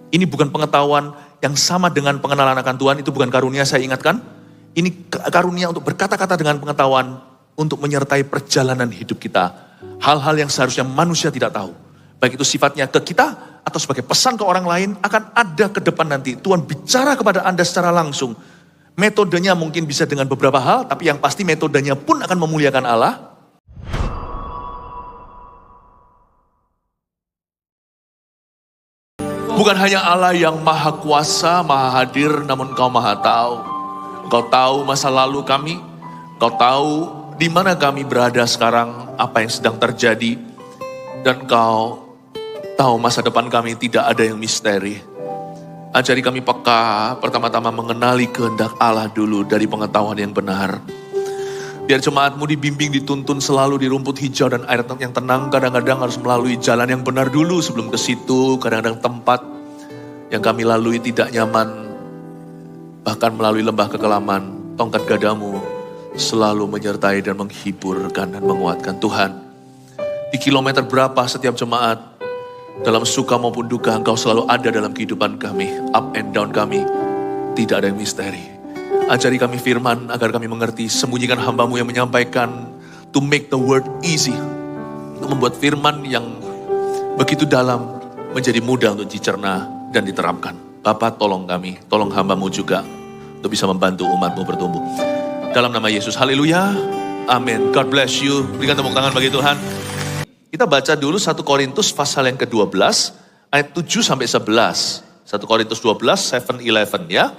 Ini bukan pengetahuan yang sama dengan pengenalan akan Tuhan, itu bukan karunia, saya ingatkan. Ini karunia untuk berkata-kata dengan pengetahuan, untuk menyertai perjalanan hidup kita. Hal-hal yang seharusnya manusia tidak tahu. Baik itu sifatnya ke kita, atau sebagai pesan ke orang lain, akan ada ke depan nanti. Tuhan bicara kepada Anda secara langsung. Metodenya mungkin bisa dengan beberapa hal, tapi yang pasti metodenya pun akan memuliakan Allah. Bukan hanya Allah yang maha kuasa, maha hadir, namun Engkau maha tahu. Engkau tahu masa lalu kami, Engkau tahu di mana kami berada sekarang, apa yang sedang terjadi. Dan Engkau tahu masa depan kami, tidak ada yang misteri. Ajari kami peka, pertama-tama mengenali kehendak Allah dulu dari pengetahuan yang benar. Biar jemaat-Mu dibimbing, dituntun selalu di rumput hijau dan air yang tenang. Kadang-kadang harus melalui jalan yang benar dulu sebelum ke situ. Kadang-kadang tempat yang kami lalui tidak nyaman. Bahkan melalui lembah kekelaman, tongkat gadamu selalu menyertai dan menghiburkan dan menguatkan. Tuhan, di kilometer berapa setiap jemaat, dalam suka maupun duka, Engkau selalu ada dalam kehidupan kami. Up and down kami, tidak ada yang misteri. Ajari kami firman agar kami mengerti. Sembunyikan hamba-Mu yang menyampaikan, to make the word easy. Untuk membuat firman yang begitu dalam menjadi mudah untuk dicerna dan diterapkan. Bapa, tolong kami, tolong hamba-Mu juga untuk bisa membantu umat-Mu bertumbuh. Dalam nama Yesus, haleluya, amin. God bless you. Berikan tepuk tangan bagi Tuhan. Kita baca dulu 1 Korintus pasal yang ke-12, ayat 7 sampai 11. 1 Korintus 12, 7-11 ya.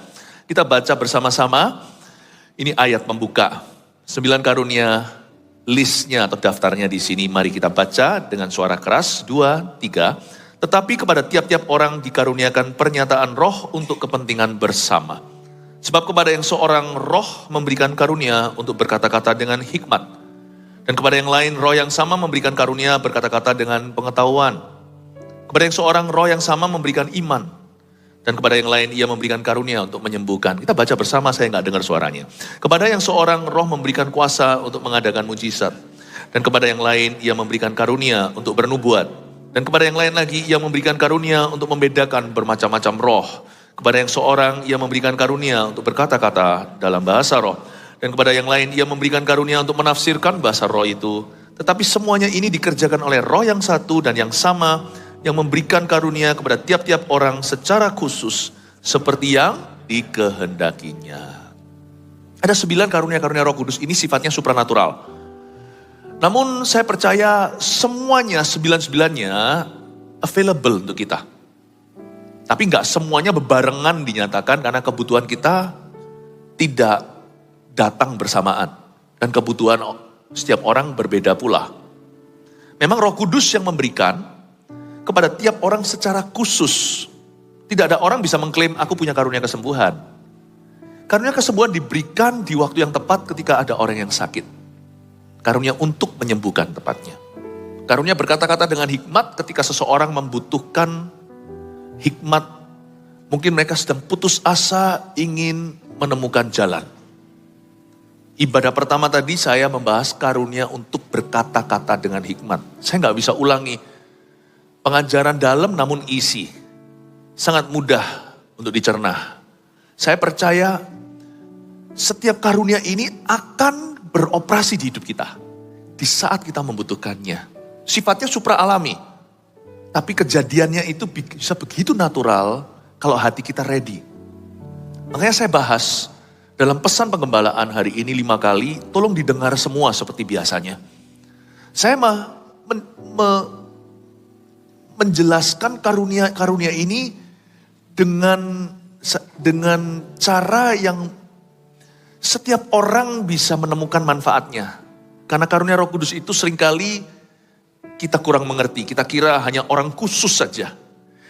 Kita baca bersama-sama, ini ayat pembuka. 9 karunia, listnya atau daftarnya di sini. Mari kita baca dengan suara keras, 2, 3. Tetapi kepada tiap-tiap orang dikaruniakan pernyataan roh untuk kepentingan bersama. Sebab kepada yang seorang roh memberikan karunia untuk berkata-kata dengan hikmat. Dan kepada yang lain roh yang sama memberikan karunia berkata-kata dengan pengetahuan. Kepada yang seorang roh yang sama memberikan iman. Dan kepada yang lain ia memberikan karunia untuk menyembuhkan. Kita baca bersama, saya nggak dengar suaranya. Kepada yang seorang roh memberikan kuasa untuk mengadakan mujizat. Dan kepada yang lain ia memberikan karunia untuk bernubuat. Dan kepada yang lain lagi ia memberikan karunia untuk membedakan bermacam-macam roh. Kepada yang seorang ia memberikan karunia untuk berkata-kata dalam bahasa roh. Dan kepada yang lain ia memberikan karunia untuk menafsirkan bahasa roh itu. Tetapi semuanya ini dikerjakan oleh roh yang satu dan yang sama, yang memberikan karunia kepada tiap-tiap orang secara khusus, seperti yang dikehendakinya. Ada 9 karunia-karunia Roh Kudus, ini sifatnya supranatural. Namun saya percaya semuanya, 9-9-nya available untuk kita. Tapi enggak semuanya bebarengan dinyatakan karena kebutuhan kita tidak datang bersamaan. Dan kebutuhan setiap orang berbeda pula. Memang Roh Kudus yang memberikan kepada tiap orang secara khusus. Tidak ada orang bisa mengklaim aku punya karunia kesembuhan. Karunia kesembuhan diberikan di waktu yang tepat ketika ada orang yang sakit. Karunia untuk menyembuhkan tepatnya. Karunia berkata-kata dengan hikmat ketika seseorang membutuhkan hikmat. Mungkin mereka sedang putus asa ingin menemukan jalan. Ibadah pertama tadi saya membahas karunia untuk berkata-kata dengan hikmat. Saya nggak bisa ulangi. Pengajaran dalam namun isi. Sangat mudah untuk dicerna. Saya percaya setiap karunia ini akan beroperasi di hidup kita. Di saat kita membutuhkannya. Sifatnya supra alami. Tapi kejadiannya itu bisa begitu natural kalau hati kita ready. Makanya saya bahas dalam pesan penggembalaan hari ini 5 kali. Tolong didengar semua seperti biasanya. Saya menjelaskan karunia ini dengan cara yang setiap orang bisa menemukan manfaatnya. Karena karunia Roh Kudus itu seringkali kita kurang mengerti. Kita kira hanya orang khusus saja.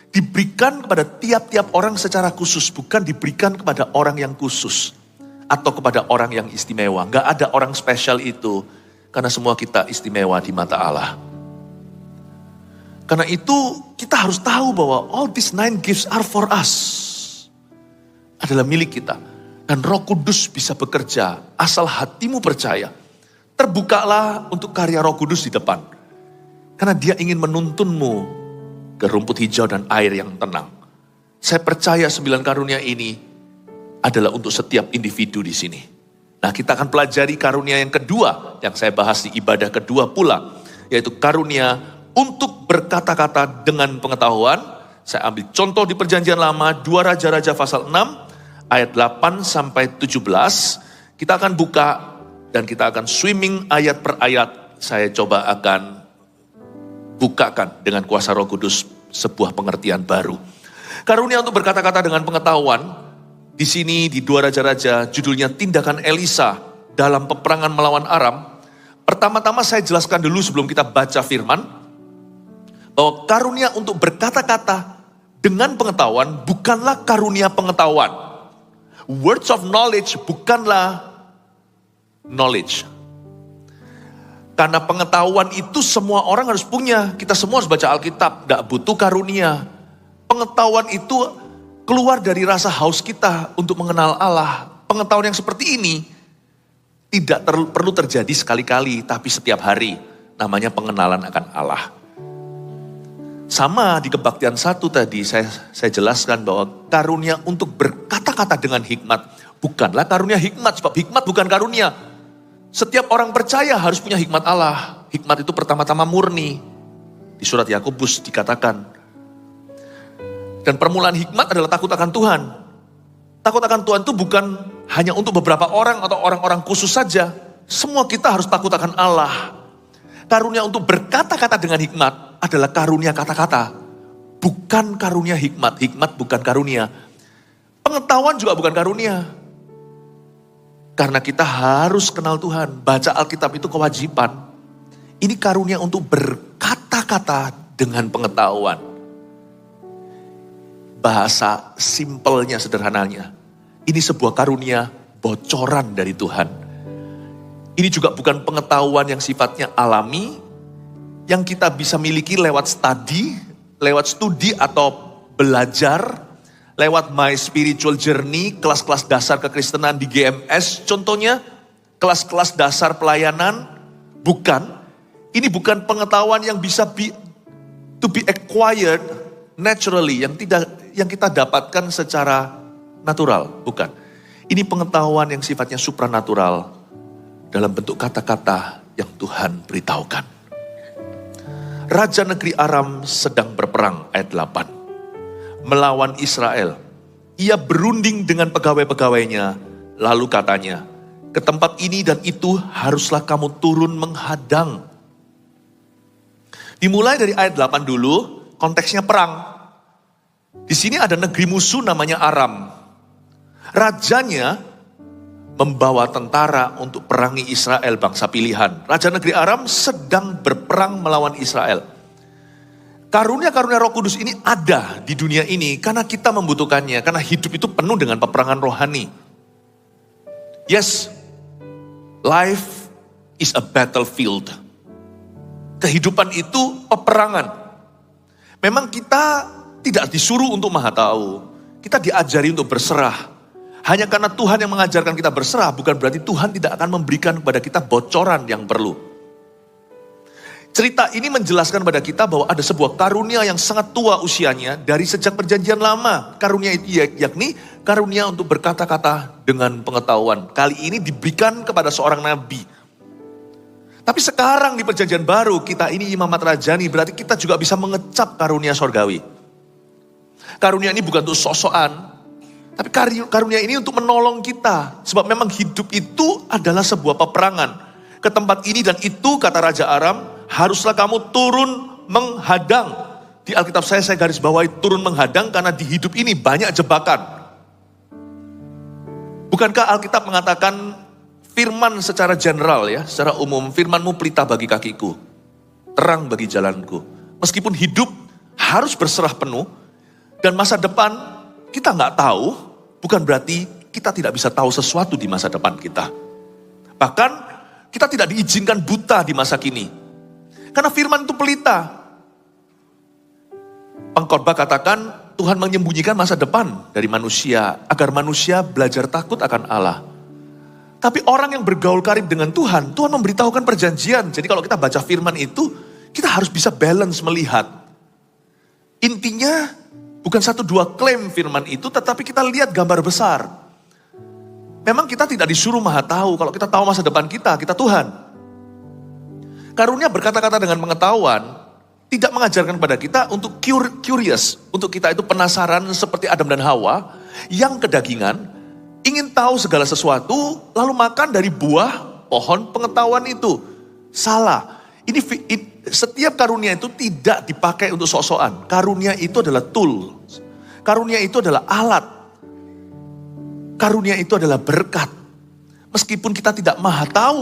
Diberikan kepada tiap-tiap orang secara khusus, bukan diberikan kepada orang yang khusus atau kepada orang yang istimewa. Enggak ada orang spesial itu, karena semua kita istimewa di mata Allah. Karena itu kita harus tahu bahwa all these 9 gifts are for us. Adalah milik kita. Dan Roh Kudus bisa bekerja asal hatimu percaya. Terbukalah untuk karya Roh Kudus di depan. Karena dia ingin menuntunmu ke rumput hijau dan air yang tenang. Saya percaya 9 karunia ini adalah untuk setiap individu di sini. Nah, kita akan pelajari karunia yang kedua yang saya bahas di ibadah kedua pula, yaitu karunia untuk berkata-kata dengan pengetahuan. Saya ambil contoh di Perjanjian Lama, 2 Raja-Raja pasal 6 ayat 8 sampai 17. Kita akan buka dan kita akan swimming ayat per ayat. Saya coba akan bukakan dengan kuasa Roh Kudus sebuah pengertian baru. Karunia untuk berkata-kata dengan pengetahuan, di sini di 2 Raja-Raja judulnya tindakan Elisa dalam peperangan melawan Aram. Pertama-tama saya jelaskan dulu sebelum kita baca firman, bahwa karunia untuk berkata-kata dengan pengetahuan bukanlah karunia pengetahuan. Words of knowledge bukanlah knowledge. Karena pengetahuan itu semua orang harus punya. Kita semua harus baca Alkitab, tidak butuh karunia. Pengetahuan itu keluar dari rasa haus kita untuk mengenal Allah. Pengetahuan yang seperti ini tidak perlu terjadi sekali-kali, tapi setiap hari. Namanya pengenalan akan Allah. Sama di Kebaktian 1 tadi saya jelaskan bahwa karunia untuk berkata-kata dengan hikmat bukanlah karunia hikmat, sebab hikmat bukan karunia. Setiap orang percaya harus punya hikmat Allah. Hikmat itu pertama-tama murni. Di surat Yakobus dikatakan. Dan permulaan hikmat adalah takut akan Tuhan. Takut akan Tuhan itu bukan hanya untuk beberapa orang atau orang-orang khusus saja. Semua kita harus takut akan Allah. Karunia untuk berkata-kata dengan hikmat adalah karunia kata-kata. Bukan karunia hikmat. Hikmat bukan karunia. Pengetahuan juga bukan karunia. Karena kita harus kenal Tuhan. Baca Alkitab itu kewajiban. Ini karunia untuk berkata-kata dengan pengetahuan. Bahasa simpelnya, sederhananya. Ini sebuah karunia bocoran dari Tuhan. Ini juga bukan pengetahuan yang sifatnya alami, yang kita bisa miliki lewat studi atau belajar, lewat My Spiritual Journey, kelas-kelas dasar kekristenan di GMS contohnya, kelas-kelas dasar pelayanan. Bukan, ini bukan pengetahuan yang bisa to be acquired naturally, yang kita dapatkan secara natural, bukan. Ini pengetahuan yang sifatnya supranatural dalam bentuk kata-kata yang Tuhan beritahukan. Raja negeri Aram sedang berperang, ayat 8. Melawan Israel. Ia berunding dengan pegawai-pegawainya, lalu katanya, ke tempat ini dan itu haruslah kamu turun menghadang. Dimulai dari ayat 8 dulu, konteksnya perang. Di sini ada negeri musuh namanya Aram. Rajanya membawa tentara untuk perangi Israel, bangsa pilihan. Raja negeri Aram sedang berperang melawan Israel. Karunia-karunia Roh Kudus ini ada di dunia ini karena kita membutuhkannya. Karena hidup itu penuh dengan peperangan rohani. Yes, life is a battlefield. Kehidupan itu peperangan. Memang kita tidak disuruh untuk maha tahu. Kita diajari untuk berserah. Hanya karena Tuhan yang mengajarkan kita berserah, bukan berarti Tuhan tidak akan memberikan kepada kita bocoran yang perlu. Cerita ini menjelaskan kepada kita bahwa ada sebuah karunia yang sangat tua usianya dari sejak Perjanjian Lama. Karunia itu yakni karunia untuk berkata-kata dengan pengetahuan. Kali ini diberikan kepada seorang nabi. Tapi sekarang di Perjanjian Baru kita ini imamat rajani, berarti kita juga bisa mengecap karunia sorgawi. Karunia ini bukan untuk sok-sokan, tapi karunia ini untuk menolong kita. Sebab memang hidup itu adalah sebuah peperangan. Ke tempat ini dan itu, kata Raja Aram, haruslah kamu turun menghadang. Di Alkitab saya garis bawahi turun menghadang karena di hidup ini banyak jebakan. Bukankah Alkitab mengatakan firman secara general ya, secara umum, firmanmu pelita bagi kakiku, terang bagi jalanku. Meskipun hidup harus berserah penuh, dan masa depan kita nggak tahu, bukan berarti kita tidak bisa tahu sesuatu di masa depan kita. Bahkan kita tidak diizinkan buta di masa kini. Karena firman itu pelita. Pengkhotbah katakan Tuhan menyembunyikan masa depan dari manusia agar manusia belajar takut akan Allah. Tapi orang yang bergaul karib dengan Tuhan, Tuhan memberitahukan perjanjian. Jadi kalau kita baca firman itu, kita harus bisa balance melihat. Intinya Bukan satu dua klaim firman itu, tetapi kita lihat gambar besar. Memang kita tidak disuruh maha tahu, kalau kita tahu masa depan kita Tuhan. Karunia berkata-kata dengan pengetahuan, tidak mengajarkan pada kita untuk curious, untuk kita itu penasaran seperti Adam dan Hawa, yang kedagingan, ingin tahu segala sesuatu, lalu makan dari buah pohon pengetahuan itu. Salah. Setiap karunia itu tidak dipakai untuk sok-sokan. Karunia itu adalah tool. Karunia itu adalah alat. Karunia itu adalah berkat. Meskipun kita tidak maha tahu,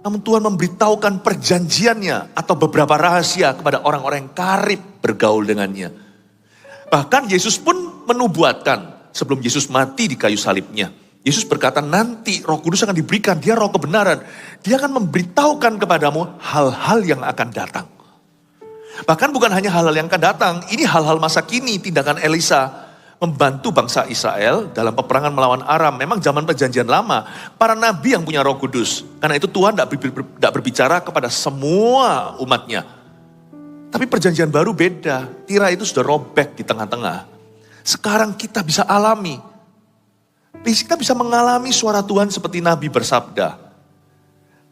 namun Tuhan memberitahukan perjanjiannya atau beberapa rahasia kepada orang-orang yang karib bergaul dengannya. Bahkan Yesus pun menubuatkan sebelum Yesus mati di kayu salibnya. Yesus berkata nanti Roh Kudus akan diberikan, dia roh kebenaran. Dia akan memberitahukan kepadamu hal-hal yang akan datang. Bahkan bukan hanya hal-hal yang akan datang, ini hal-hal masa kini, tindakan Elisa membantu bangsa Israel dalam peperangan melawan Aram. Memang zaman perjanjian lama, para nabi yang punya Roh Kudus. Karena itu Tuhan tidak berbicara kepada semua umatnya. Tapi perjanjian baru beda, tirai itu sudah robek di tengah-tengah. Sekarang kita bisa alami. Kita bisa mengalami suara Tuhan seperti Nabi bersabda.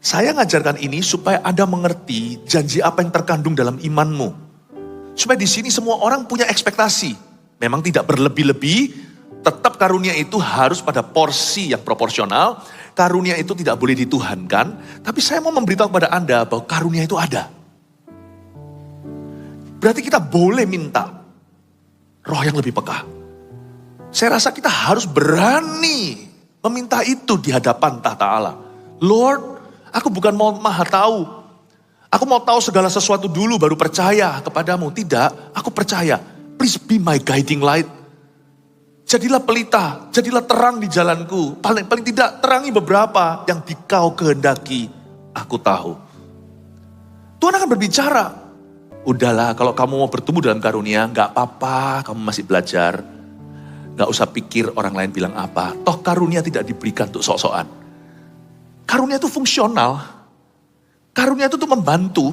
Saya ngajarkan ini supaya Anda mengerti janji apa yang terkandung dalam imanmu. Supaya di sini semua orang punya ekspektasi. Memang tidak berlebih-lebih, tetap karunia itu harus pada porsi yang proporsional. Karunia itu tidak boleh dituhankan. Tapi saya mau memberitahu kepada Anda bahwa karunia itu ada. Berarti kita boleh minta roh yang lebih peka. Saya rasa kita harus berani meminta itu di hadapan tahta Allah. Lord, aku bukan mau maha tahu. Aku mau tahu segala sesuatu dulu baru percaya kepadamu. Tidak, aku percaya. Please be my guiding light. Jadilah pelita, jadilah terang di jalanku. Paling tidak terangi beberapa yang dikau kehendaki. Aku tahu. Tuhan akan berbicara. Udahlah, kalau kamu mau bertumbuh dalam karunia, gak apa-apa, kamu masih belajar. Gak usah pikir orang lain bilang apa. Toh karunia tidak diberikan untuk sok-sokan. Karunia itu fungsional. Karunia itu untuk membantu.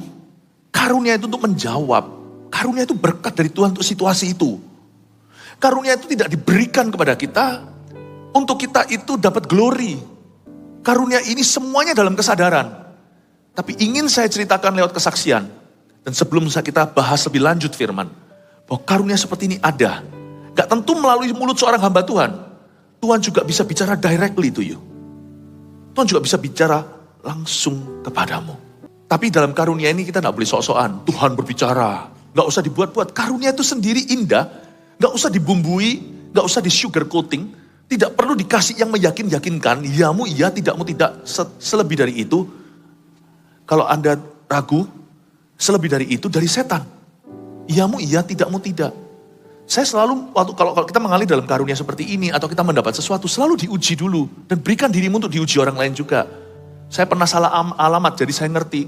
Karunia itu untuk menjawab. Karunia itu berkat dari Tuhan untuk situasi itu. Karunia itu tidak diberikan kepada kita untuk kita itu dapat glory. Karunia ini semuanya dalam kesadaran. Tapi ingin saya ceritakan lewat kesaksian. Dan sebelum kita bahas lebih lanjut firman. Bahwa karunia seperti ini ada. Gak tentu melalui mulut seorang hamba Tuhan. Tuhan juga bisa bicara directly to you. Tuhan juga bisa bicara langsung kepadamu. Tapi dalam karunia ini kita gak boleh sok-sokan. Tuhan berbicara. Gak usah dibuat-buat. Karunia itu sendiri indah. Gak usah dibumbui. Gak usah di sugar coating. Tidak perlu dikasih yang meyakinkan. Iyamu iya, tidakmu tidak. Selebih dari itu. Kalau Anda ragu, selebih dari itu dari setan. Iyamu iya, tidakmu tidak. Saya selalu, kalau kita mengalir dalam karunia seperti ini, atau kita mendapat sesuatu, selalu diuji dulu. Dan berikan dirimu untuk diuji orang lain juga. Saya pernah salah alamat, jadi saya ngerti.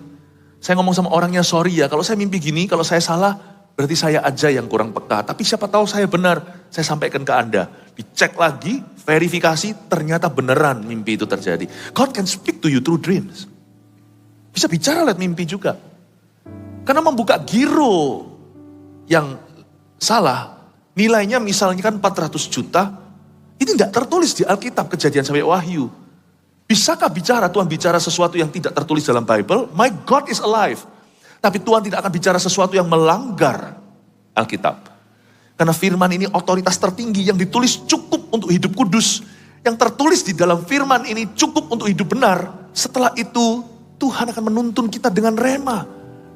Saya ngomong sama orangnya, sorry ya, kalau saya mimpi gini, kalau saya salah, berarti saya aja yang kurang peka. Tapi siapa tahu saya benar, saya sampaikan ke Anda. Dicek lagi, verifikasi, ternyata beneran mimpi itu terjadi. God can speak to you through dreams. Bisa bicara lewat mimpi juga. Karena membuka giro yang salah, nilainya misalnya kan 400 juta, ini tidak tertulis di Alkitab Kejadian sampai Wahyu. Bisakah bicara Tuhan bicara sesuatu yang tidak tertulis dalam Bible? My God is alive. Tapi Tuhan tidak akan bicara sesuatu yang melanggar Alkitab. Karena firman ini otoritas tertinggi yang ditulis cukup untuk hidup kudus. Yang tertulis di dalam firman ini cukup untuk hidup benar. Setelah itu Tuhan akan menuntun kita dengan rema.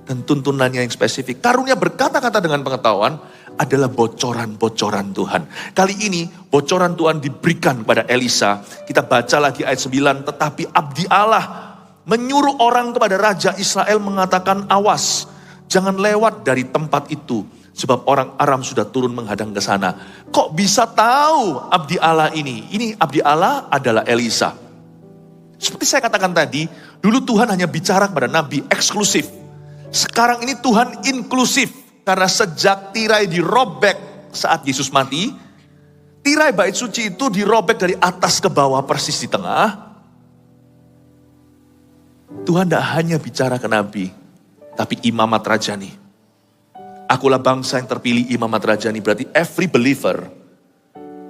Dan tuntunannya yang spesifik. Karunia berkata-kata dengan pengetahuan adalah bocoran-bocoran Tuhan. Kali ini bocoran Tuhan diberikan kepada Elisa. Kita baca lagi ayat 9. Tetapi abdi Allah menyuruh orang kepada Raja Israel mengatakan, awas, jangan lewat dari tempat itu. Sebab orang Aram sudah turun menghadang ke sana. Kok bisa tahu abdi Allah ini? Ini abdi Allah adalah Elisa. Seperti saya katakan tadi, dulu Tuhan hanya bicara kepada nabi eksklusif. Sekarang ini Tuhan inklusif. Karena sejak tirai dirobek saat Yesus mati, tirai bait suci itu dirobek dari atas ke bawah persis di tengah. Tuhan tidak hanya bicara ke nabi, tapi imamat rajani. Akulah bangsa yang terpilih imamat rajani. Berarti every believer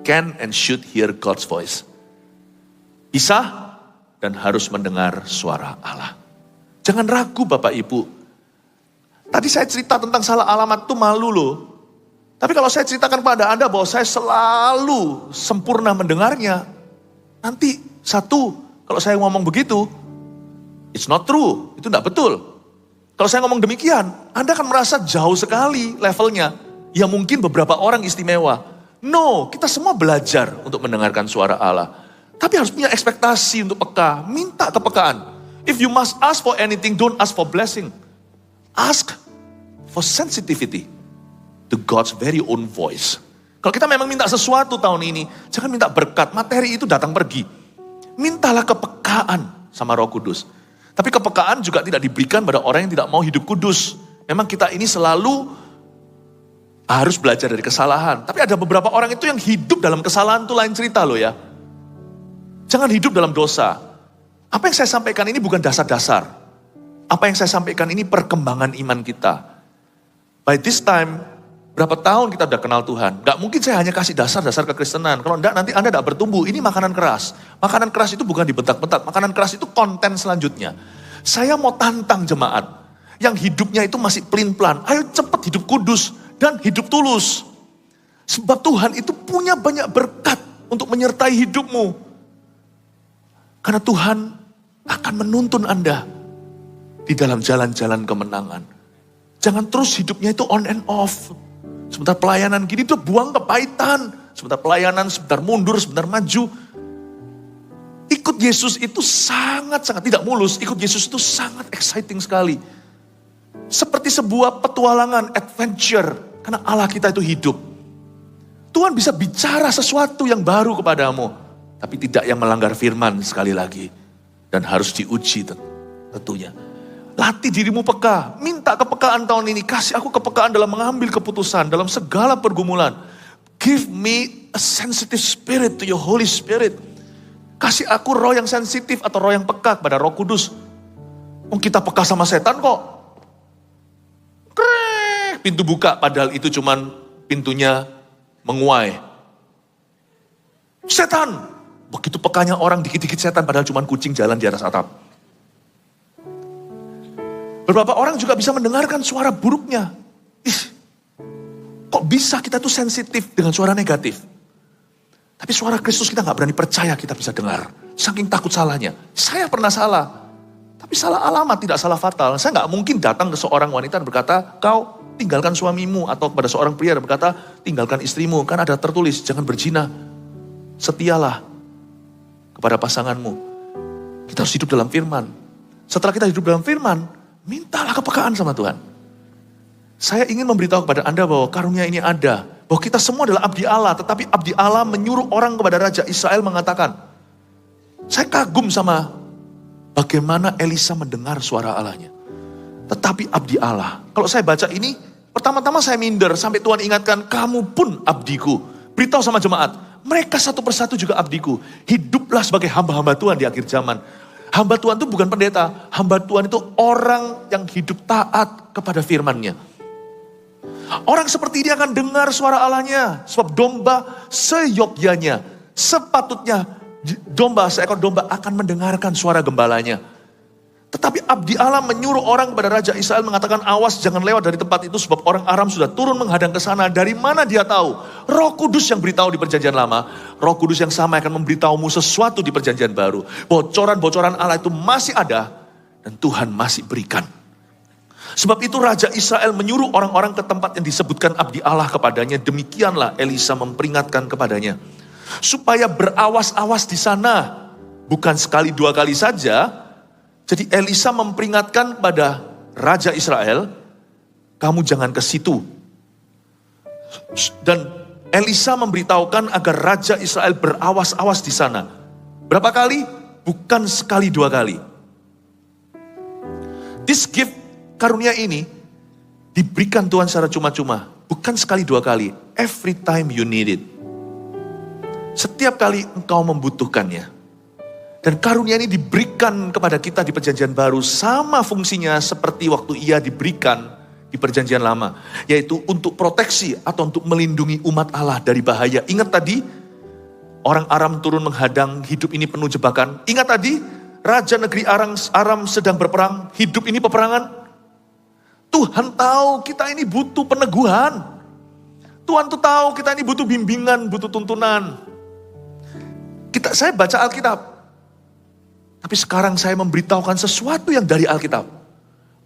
can and should hear God's voice. Bisa dan harus mendengar suara Allah. Jangan ragu Bapak Ibu. Tadi saya cerita tentang salah alamat itu malu loh. Tapi kalau saya ceritakan kepada Anda bahwa saya selalu sempurna mendengarnya. Nanti kalau saya ngomong begitu, it's not true, itu tidak betul. Kalau saya ngomong demikian, Anda akan merasa jauh sekali levelnya. Ya mungkin beberapa orang istimewa. No, kita semua belajar untuk mendengarkan suara Allah. Tapi harus punya ekspektasi untuk peka. Minta kepekaan. If you must ask for anything, don't ask for blessing. Ask for sensitivity to God's very own voice. Kalau kita memang minta sesuatu tahun ini, jangan minta berkat, materi itu datang pergi. Mintalah kepekaan sama Roh Kudus. Tapi kepekaan juga tidak diberikan pada orang yang tidak mau hidup kudus. Memang kita ini selalu harus belajar dari kesalahan. Tapi ada beberapa orang itu yang hidup dalam kesalahan itu lain cerita loh ya. Jangan hidup dalam dosa. Apa yang saya sampaikan ini bukan dasar-dasar. Apa yang saya sampaikan ini perkembangan iman kita. By this time, berapa tahun kita udah kenal Tuhan. Gak mungkin saya hanya kasih dasar-dasar kekristenan. Kalau enggak nanti Anda tidak bertumbuh. Ini makanan keras. Makanan keras itu bukan dibentak-bentak. Makanan keras itu konten selanjutnya. Saya mau tantang jemaat. Yang hidupnya itu masih pelin-pelan. Ayo cepat hidup kudus dan hidup tulus. Sebab Tuhan itu punya banyak berkat untuk menyertai hidupmu. Karena Tuhan akan menuntun Anda di dalam jalan-jalan kemenangan. Jangan terus hidupnya itu on and off. Sebentar pelayanan gini tuh buang kepahitan. Sebentar pelayanan, sebentar mundur, sebentar maju. Ikut Yesus itu sangat-sangat tidak mulus. Ikut Yesus itu sangat exciting sekali. Seperti sebuah petualangan, adventure. Karena Allah kita itu hidup. Tuhan bisa bicara sesuatu yang baru kepadamu. Tapi tidak yang melanggar firman sekali lagi. Dan harus diuji tentunya. Latih dirimu peka. Minta kepekaan tahun ini. Kasih aku kepekaan dalam mengambil keputusan. Dalam segala pergumulan. Give me a sensitive spirit to your Holy Spirit. Kasih aku roh yang sensitif atau roh yang peka kepada Roh Kudus. Kita peka sama setan kok. Krek, pintu buka padahal itu cuman pintunya menguai. Setan. Begitu pekanya orang dikit-dikit setan padahal cuman kucing jalan di atas atap. Beberapa orang juga bisa mendengarkan suara buruknya. Kok bisa kita tuh sensitif dengan suara negatif? Tapi suara Kristus kita gak berani percaya kita bisa dengar. Saking takut salahnya. Saya pernah salah. Tapi salah alamat, tidak salah fatal. Saya gak mungkin datang ke seorang wanita dan berkata, kau tinggalkan suamimu. Atau kepada seorang pria dan berkata, tinggalkan istrimu. Kan ada tertulis, jangan berzina. Setialah kepada pasanganmu. Kita harus hidup dalam firman. Setelah kita hidup dalam firman, mintalah kepekaan sama Tuhan. Saya ingin memberitahu kepada Anda bahwa karunia ini ada. Bahwa kita semua adalah abdi Allah. Tetapi abdi Allah menyuruh orang kepada Raja Israel mengatakan. Saya kagum sama bagaimana Elisa mendengar suara Allahnya. Tetapi abdi Allah. Kalau saya baca ini, pertama-tama saya minder. Sampai Tuhan ingatkan, kamu pun abdiku. Beritahu sama jemaat. Mereka satu persatu juga abdiku. Hiduplah sebagai hamba-hamba Tuhan di akhir zaman. Hamba Tuhan itu bukan pendeta. Hamba Tuhan itu orang yang hidup taat kepada firman-Nya. Orang seperti ini akan dengar suara Allahnya. Sebab domba seyogyanya. Sepatutnya seekor domba akan mendengarkan suara gembalanya. Tetapi abdi Allah menyuruh orang kepada Raja Israel mengatakan, awas jangan lewat dari tempat itu sebab orang Aram sudah turun menghadang ke sana. Dari mana dia tahu? Roh Kudus yang beritahu di perjanjian lama, Roh Kudus yang sama akan memberitahumu sesuatu di perjanjian baru. Bocoran-bocoran Allah itu masih ada dan Tuhan masih berikan. Sebab itu Raja Israel menyuruh orang-orang ke tempat yang disebutkan abdi Allah kepadanya. Demikianlah Elisa memperingatkan kepadanya. Supaya berawas-awas di sana. Bukan sekali dua kali saja. Jadi Elisa memperingatkan pada Raja Israel, kamu jangan ke situ. Dan Elisa memberitahukan agar Raja Israel berawas-awas di sana. Berapa kali? Bukan sekali dua kali. This gift, karunia ini, diberikan Tuhan secara cuma-cuma. Bukan sekali dua kali. Every time you need it. Setiap kali engkau membutuhkannya. Dan karunia ini diberikan kepada kita di perjanjian baru. Sama fungsinya seperti waktu ia diberikan di perjanjian lama. Yaitu untuk proteksi atau untuk melindungi umat Allah dari bahaya. Ingat tadi, orang Aram turun menghadang, hidup ini penuh jebakan. Ingat tadi, Raja negeri Aram sedang berperang, hidup ini peperangan. Tuhan tahu kita ini butuh peneguhan. Tuhan tuh tahu kita ini butuh bimbingan, butuh tuntunan. Saya baca Alkitab. Tapi sekarang saya memberitahukan sesuatu yang dari Alkitab.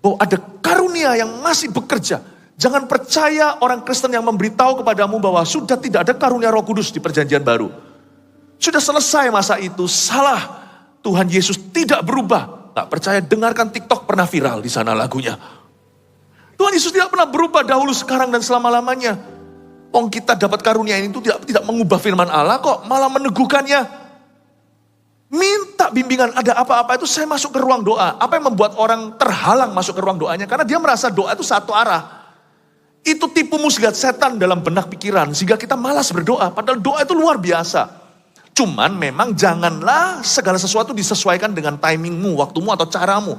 Bahwa ada karunia yang masih bekerja. Jangan percaya orang Kristen yang memberitahu kepadamu bahwa sudah tidak ada karunia Roh Kudus di perjanjian baru. Sudah selesai masa itu, salah. Tuhan Yesus tidak berubah. Gak percaya, dengarkan TikTok pernah viral di sana lagunya. Tuhan Yesus tidak pernah berubah dahulu, sekarang, dan selama-lamanya. Kita dapat karunia ini itu tidak mengubah firman Allah kok, malah meneguhkannya. Minta bimbingan, ada apa-apa itu saya masuk ke ruang doa. Apa yang membuat orang terhalang masuk ke ruang doanya? Karena dia merasa doa itu satu arah. Itu tipu muslihat setan dalam benak pikiran, sehingga kita malas berdoa. Padahal doa itu luar biasa. Cuman memang janganlah segala sesuatu disesuaikan dengan timingmu, waktumu, atau caramu.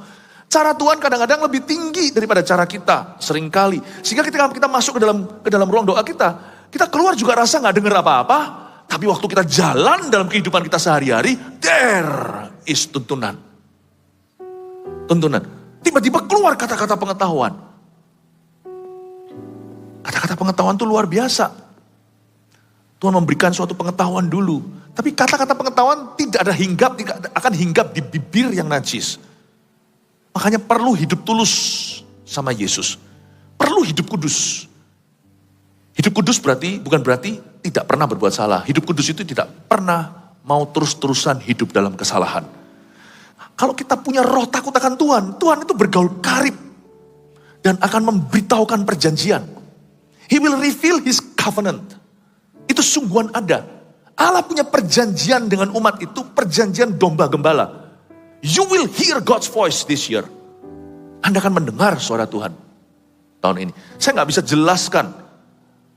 Cara Tuhan kadang-kadang lebih tinggi daripada cara kita, seringkali. Sehingga ketika kita masuk ke dalam ruang doa kita keluar juga rasa gak dengar apa-apa. Tapi waktu kita jalan dalam kehidupan kita sehari-hari, there is tuntunan. Tuntunan. Tiba-tiba keluar kata-kata pengetahuan. Kata-kata pengetahuan itu luar biasa. Tuhan memberikan suatu pengetahuan dulu. Tapi kata-kata pengetahuan tidak akan hinggap di bibir yang najis. Makanya perlu hidup tulus sama Yesus. Perlu hidup kudus. Hidup kudus bukan berarti tidak pernah berbuat salah. Hidup kudus itu tidak pernah mau terus-terusan hidup dalam kesalahan. Kalau kita punya roh takut akan Tuhan, Tuhan itu bergaul karib. Dan akan memberitahukan perjanjian. He will reveal his covenant. Itu sungguhan ada. Allah punya perjanjian dengan umat itu, perjanjian domba gembala. You will hear God's voice this year. Anda akan mendengar suara Tuhan tahun ini. Saya gak bisa jelaskan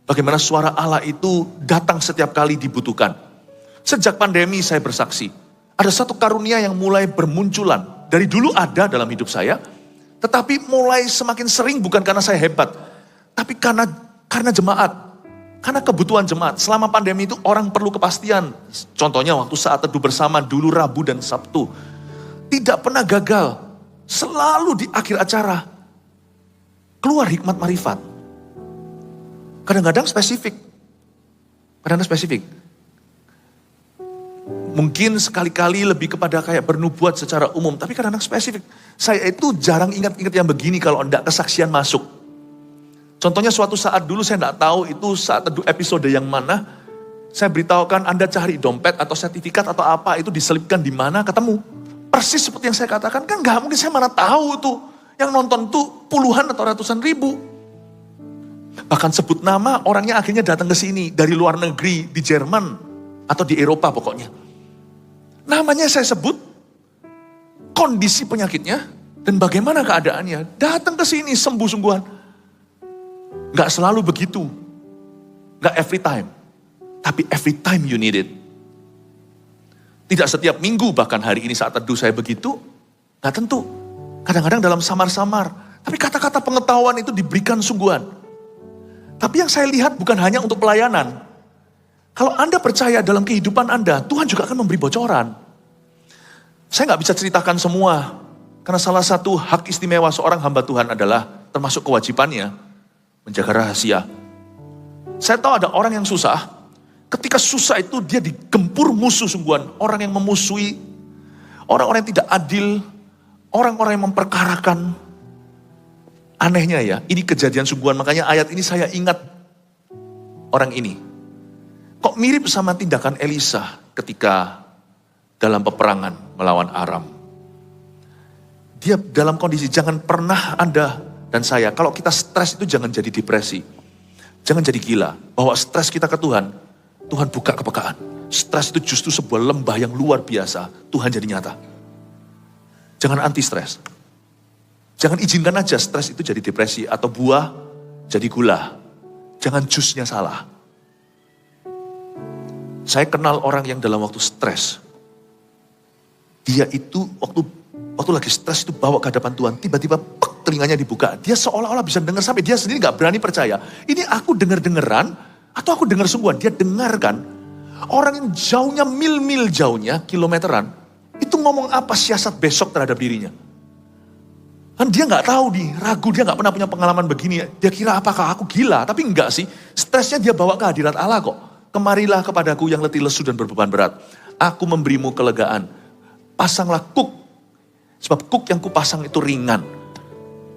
bagaimana suara Allah itu datang setiap kali dibutuhkan. Sejak pandemi saya bersaksi, ada satu karunia yang mulai bermunculan. Dari dulu ada dalam hidup saya, tetapi mulai semakin sering bukan karena saya hebat, tapi karena jemaat. Karena kebutuhan jemaat, selama pandemi itu orang perlu kepastian. Contohnya waktu saat teduh bersama dulu Rabu dan Sabtu. Tidak pernah gagal, selalu di akhir acara. Keluar hikmat marifat. Kadang-kadang spesifik. Mungkin sekali-kali lebih kepada kayak bernubuat secara umum, tapi kadang-kadang spesifik. Saya itu jarang ingat-ingat yang begini kalau enggak kesaksian masuk. Contohnya suatu saat dulu saya enggak tahu itu saat teduh episode yang mana. Saya beritahukan Anda cari dompet atau sertifikat atau apa itu diselipkan di mana ketemu. Persis seperti yang saya katakan, kan enggak mungkin saya mana tahu tuh. Yang nonton tuh puluhan atau ratusan ribu. Bahkan sebut nama orangnya akhirnya datang ke sini dari luar negeri, di Jerman atau di Eropa pokoknya. Namanya saya sebut, kondisi penyakitnya dan bagaimana keadaannya. Datang ke sini sembuh sungguhan. Gak selalu begitu. Gak every time. Tapi every time you need it. Tidak setiap minggu, bahkan hari ini saat teduh saya begitu. Gak tentu. Kadang-kadang dalam samar-samar. Tapi kata-kata pengetahuan itu diberikan sungguhan. Tapi yang saya lihat bukan hanya untuk pelayanan. Kalau Anda percaya dalam kehidupan Anda, Tuhan juga akan memberi bocoran. Saya gak bisa ceritakan semua. Karena salah satu hak istimewa seorang hamba Tuhan adalah, termasuk kewajibannya, menjaga rahasia. Saya tahu ada orang yang susah. Ketika susah itu dia digempur musuh sungguhan. Orang yang memusuhi. Orang-orang yang tidak adil. Orang-orang yang memperkarakan. Anehnya ya, ini kejadian sungguhan. Makanya ayat ini saya ingat orang ini. Kok mirip sama tindakan Elisa ketika dalam peperangan melawan Aram. Dia dalam kondisi jangan pernah Anda dan saya, kalau kita stres itu jangan jadi depresi. Jangan jadi gila. Bahwa stres kita ke Tuhan, Tuhan buka kepekaan. Stres itu justru sebuah lembah yang luar biasa. Tuhan jadi nyata. Jangan anti stres. Jangan izinkan aja stres itu jadi depresi. Atau buah jadi gula. Jangan jusnya salah. Saya kenal orang yang dalam waktu stres. Dia itu waktu lagi stres itu bawa ke hadapan Tuhan. Tiba-tiba telinganya dibuka. Dia seolah-olah bisa dengar sampai dia sendiri gak berani percaya. Ini aku dengar-dengeran atau aku dengar sungguhan? Dia dengarkan. Orang yang jauhnya mil-mil jauhnya, kilometeran, itu ngomong apa siasat besok terhadap dirinya. Kan dia gak tahu nih, ragu, dia gak pernah punya pengalaman begini. Dia kira apakah aku gila? Tapi enggak sih, stresnya dia bawa ke hadirat Allah kok. Kemarilah kepadaku yang letih lesu dan berbeban berat. Aku memberimu kelegaan. Pasanglah kuk. Sebab kuk yang kupasang itu ringan.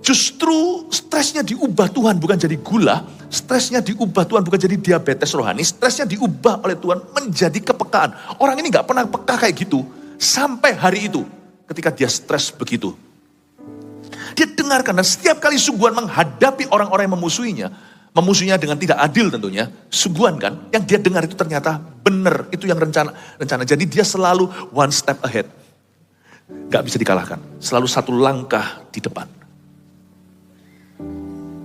Justru stresnya diubah Tuhan bukan jadi gula. Stresnya diubah Tuhan bukan jadi diabetes rohani. Stresnya diubah oleh Tuhan menjadi kepekaan. Orang ini gak pernah peka kayak gitu. Sampai hari itu ketika dia stres begitu. Dia dengarkan dan setiap kali sungguhan menghadapi orang-orang yang memusuhinya. Memusuhinya dengan tidak adil tentunya. Sungguhan kan, yang dia dengar itu ternyata benar. Itu yang rencana. Jadi dia selalu one step ahead. Gak bisa dikalahkan. Selalu satu langkah di depan.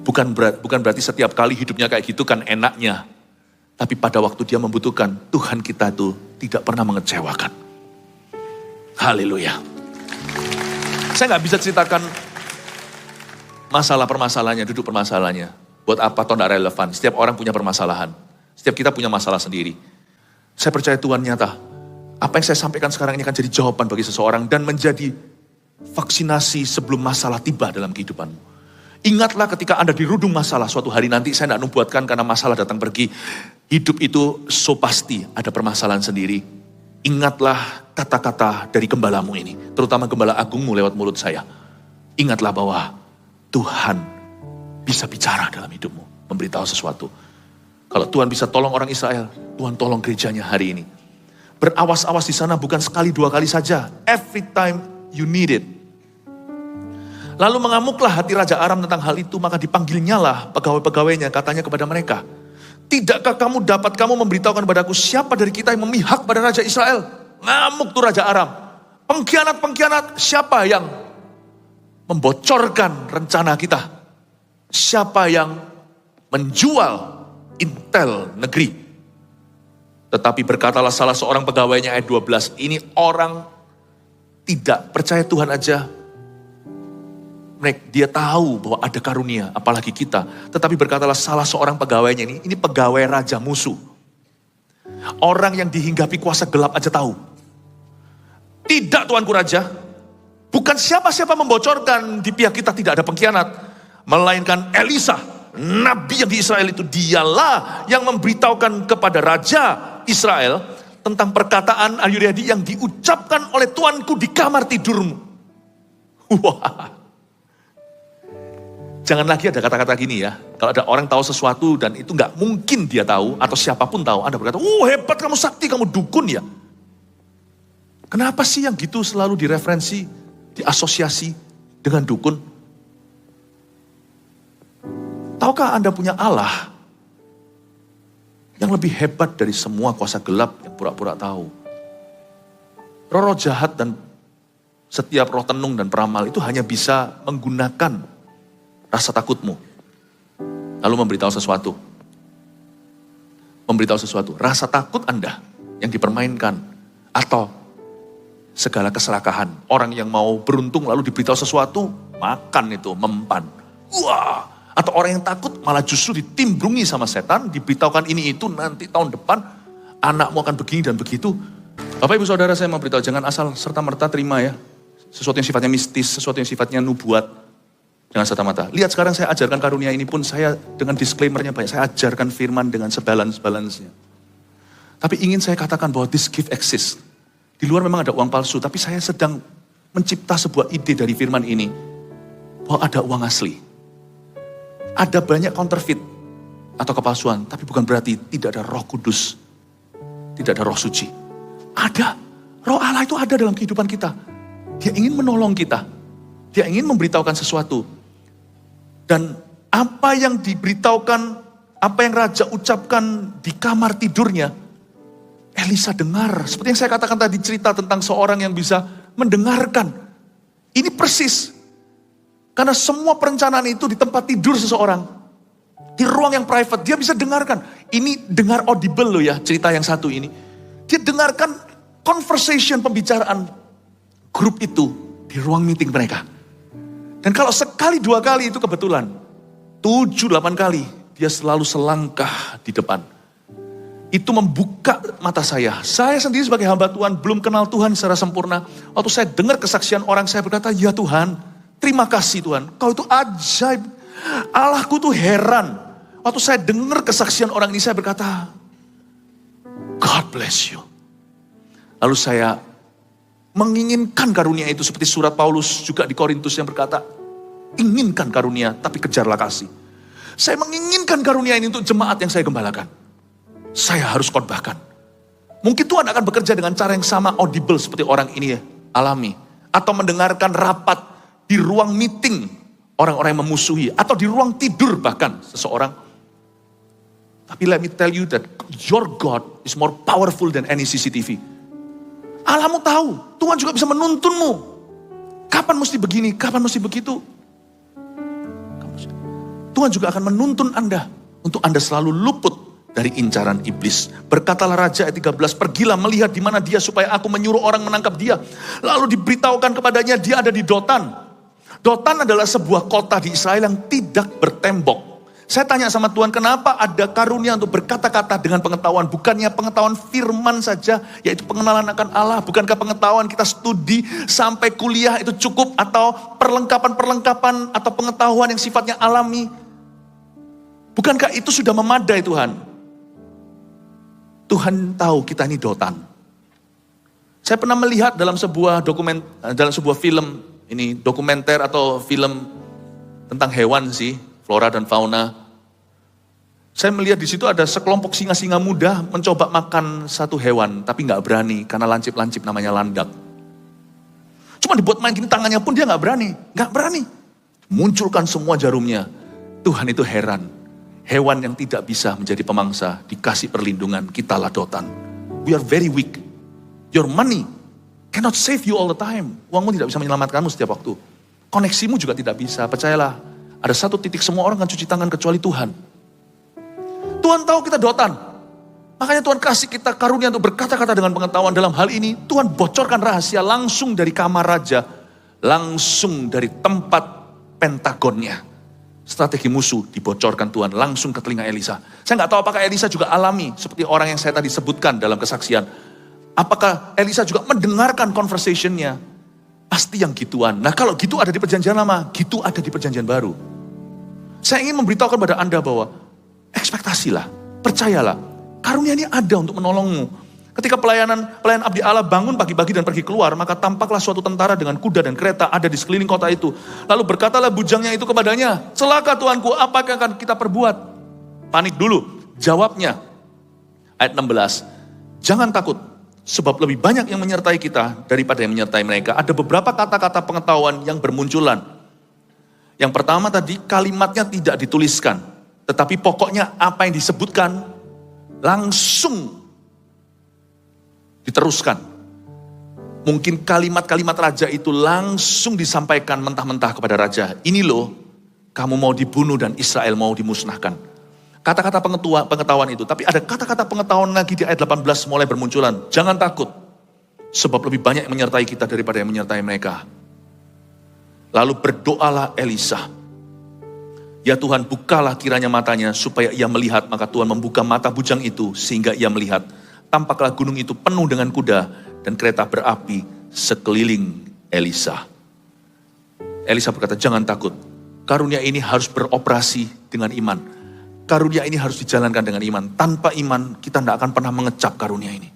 Bukan berarti setiap kali hidupnya kayak gitu kan enaknya. Tapi pada waktu dia membutuhkan, Tuhan kita itu tidak pernah mengecewakan. Haleluya. Saya gak bisa ceritakan permasalahannya, duduk permasalahannya. Buat apa atau tidak relevan. Setiap orang punya permasalahan. Setiap kita punya masalah sendiri. Saya percaya Tuhan nyata. Apa yang saya sampaikan sekarang ini akan jadi jawaban bagi seseorang. Dan menjadi vaksinasi sebelum masalah tiba dalam kehidupanmu. Ingatlah ketika Anda dirudung masalah suatu hari nanti. Saya tidak nubuatkan karena masalah datang pergi. Hidup itu so pasti ada permasalahan sendiri. Ingatlah kata-kata dari gembalamu ini. Terutama gembala agungmu lewat mulut saya. Ingatlah bahwa Tuhan bisa bicara dalam hidupmu, memberitahu sesuatu. Kalau Tuhan bisa tolong orang Israel, Tuhan tolong gerejanya hari ini. Berawas-awas di sana bukan sekali dua kali saja. Every time you need it. Lalu mengamuklah hati Raja Aram tentang hal itu, maka dipanggilnyalah pegawai-pegawainya, katanya kepada mereka, tidakkah kamu memberitahukan kepadaku siapa dari kita yang memihak pada Raja Israel? Ngamuk tuh Raja Aram. Pengkhianat-pengkhianat, siapa yang membocorkan rencana kita? Siapa yang menjual intel negeri? Tetapi berkatalah salah seorang pegawainya ayat 12. Ini orang tidak percaya Tuhan aja. Dia tahu bahwa ada karunia, apalagi kita. Tetapi berkatalah salah seorang pegawainya ini pegawai raja musuh. Orang yang dihinggapi kuasa gelap aja tahu. Tidak Tuanku Raja. Bukan siapa-siapa membocorkan di pihak kita tidak ada pengkhianat. Melainkan Elisa, nabi yang di Israel itu, dialah yang memberitahukan kepada Raja Israel tentang perkataan Al-Yuriyadi yang diucapkan oleh Tuanku di kamar tidurmu. Wah. Jangan lagi ada kata-kata gini ya. Kalau ada orang tahu sesuatu dan itu gak mungkin dia tahu, atau siapapun tahu, Anda berkata, hebat kamu sakti, kamu dukun ya. Kenapa sih yang gitu selalu direferensi, diasosiasi dengan dukun? Tahukah Anda punya Allah yang lebih hebat dari semua kuasa gelap yang pura-pura tahu? Roh-roh jahat dan setiap roh tenung dan peramal itu hanya bisa menggunakan rasa takutmu. Lalu memberitahu sesuatu. Rasa takut Anda yang dipermainkan. Atau segala keserakahan. Orang yang mau beruntung lalu diberitahu sesuatu, makan itu, mempan. Wah! Atau orang yang takut malah justru ditimbrungi sama setan, diberitahukan ini itu nanti tahun depan anakmu akan begini dan begitu. Bapak Ibu Saudara, saya mau beritahu jangan asal serta-merta terima ya. Sesuatu yang sifatnya mistis, sesuatu yang sifatnya nubuat. Jangan serta-merta. Lihat sekarang saya ajarkan karunia ini pun saya dengan disclaimernya banyak. Saya ajarkan firman dengan sebalance-balancenya. Tapi ingin saya katakan bahwa this gift exists. Di luar memang ada uang palsu, tapi saya sedang mencipta sebuah ide dari firman ini. Bahwa ada uang asli. Ada banyak counterfeit atau kepalsuan, tapi bukan berarti tidak ada Roh Kudus, tidak ada Roh Suci. Ada, Roh Allah itu ada dalam kehidupan kita. Dia ingin menolong kita, dia ingin memberitahukan sesuatu. Dan apa yang diberitahukan, apa yang Raja ucapkan di kamar tidurnya, Elisa dengar. Seperti yang saya katakan tadi, cerita tentang seorang yang bisa mendengarkan. Ini persis. Karena semua perencanaan itu di tempat tidur seseorang. Di ruang yang private, dia bisa dengarkan. Ini dengar audible loh ya, cerita yang satu ini. Dia dengarkan conversation, pembicaraan grup itu di ruang meeting mereka. Dan Dan kalau sekali dua kali itu kebetulan, 7-8 kali dia selalu selangkah di depan. Itu membuka mata saya. Saya sendiri sebagai hamba Tuhan belum kenal Tuhan secara sempurna. Waktu saya dengar kesaksian orang, saya berkata, ya Tuhan, terima kasih Tuhan. Kau itu ajaib. Allahku tuh heran. Waktu saya dengar kesaksian orang ini, saya berkata, God bless you. Lalu saya menginginkan karunia itu seperti surat Paulus juga di Korintus yang berkata, inginkan karunia tapi kejarlah kasih. Saya menginginkan karunia ini untuk jemaat yang saya gembalakan. Saya harus khotbahkan. Mungkin Tuhan akan bekerja dengan cara yang sama audible seperti orang ini alami. Atau mendengarkan rapat di ruang meeting orang-orang yang memusuhi. Atau di ruang tidur bahkan seseorang. Tapi let me tell you that your God is more powerful than any CCTV. Allahmu tahu, Tuhan juga bisa menuntunmu. Kapan mesti begini, kapan mesti begitu. Tuhan juga akan menuntun Anda untuk Anda selalu luput dari incaran iblis. Berkatalah Raja ayat 13, pergilah melihat di mana dia supaya aku menyuruh orang menangkap dia. Lalu diberitahukan kepadanya dia ada di Dotan. Dotan adalah sebuah kota di Israel yang tidak bertembok. Saya tanya sama Tuhan, kenapa ada karunia untuk berkata-kata dengan pengetahuan? Bukannya pengetahuan firman saja, yaitu pengenalan akan Allah. Bukankah pengetahuan kita studi sampai kuliah itu cukup? Atau perlengkapan-perlengkapan atau pengetahuan yang sifatnya alami? Bukankah itu sudah memadai Tuhan? Tuhan tahu kita ini Dotan. Saya pernah melihat dalam sebuah film, ini dokumenter atau film tentang hewan sih, flora dan fauna. Saya melihat di situ ada sekelompok singa-singa muda mencoba makan satu hewan, tapi nggak berani karena lancip-lancip namanya landak. Cuma dibuat main gini tangannya pun dia nggak berani. Munculkan semua jarumnya. Tuhan itu heran. Hewan yang tidak bisa menjadi pemangsa dikasih perlindungan, kitalah Dotan. We are very weak. Your money cannot save you all the time. Uangmu tidak bisa menyelamatkanmu setiap waktu. Koneksimu juga tidak bisa, percayalah. Ada satu titik semua orang akan cuci tangan kecuali Tuhan. Tuhan tahu kita Dotan. Makanya Tuhan kasih kita karunia untuk berkata-kata dengan pengetahuan dalam hal ini. Tuhan bocorkan rahasia langsung dari kamar raja. Langsung dari tempat pentagonnya. Strategi musuh dibocorkan Tuhan langsung ke telinga Elisa. Saya nggak tahu apakah Elisa juga alami seperti orang yang saya tadi sebutkan dalam kesaksian. Apakah Elisa juga mendengarkan conversation-nya? Pasti yang gituan. Nah kalau gitu ada di perjanjian lama, gitu ada di perjanjian baru. Saya ingin memberitahukan kepada Anda bahwa ekspektasilah, percayalah, karunia ini ada untuk menolongmu. Ketika pelayan abdi Allah bangun pagi-pagi dan pergi keluar, maka tampaklah suatu tentara dengan kuda dan kereta ada di sekeliling kota itu. Lalu berkatalah bujangnya itu kepadanya, celaka Tuanku, apakah akan kita perbuat? Panik dulu, jawabnya. Ayat 16, jangan takut. Sebab lebih banyak yang menyertai kita daripada yang menyertai mereka. Ada beberapa kata-kata pengetahuan yang bermunculan. Yang pertama tadi kalimatnya tidak dituliskan. Tetapi pokoknya apa yang disebutkan langsung diteruskan. Mungkin kalimat-kalimat raja itu langsung disampaikan mentah-mentah kepada raja. Ini loh, kamu mau dibunuh dan Israel mau dimusnahkan. Kata-kata pengetahuan itu. Tapi ada kata-kata pengetahuan lagi di ayat 18 mulai bermunculan. Jangan takut. Sebab lebih banyak yang menyertai kita daripada yang menyertai mereka. Lalu berdoalah Elisa. Ya Tuhan, bukalah kiranya matanya supaya ia melihat. Maka Tuhan membuka mata bujang itu sehingga ia melihat. Tampaklah gunung itu penuh dengan kuda dan kereta berapi sekeliling Elisa. Elisa berkata, jangan takut. Karunia ini harus beroperasi dengan iman. Karunia ini harus dijalankan dengan iman. Tanpa iman kita tidak akan pernah mengecap karunia ini.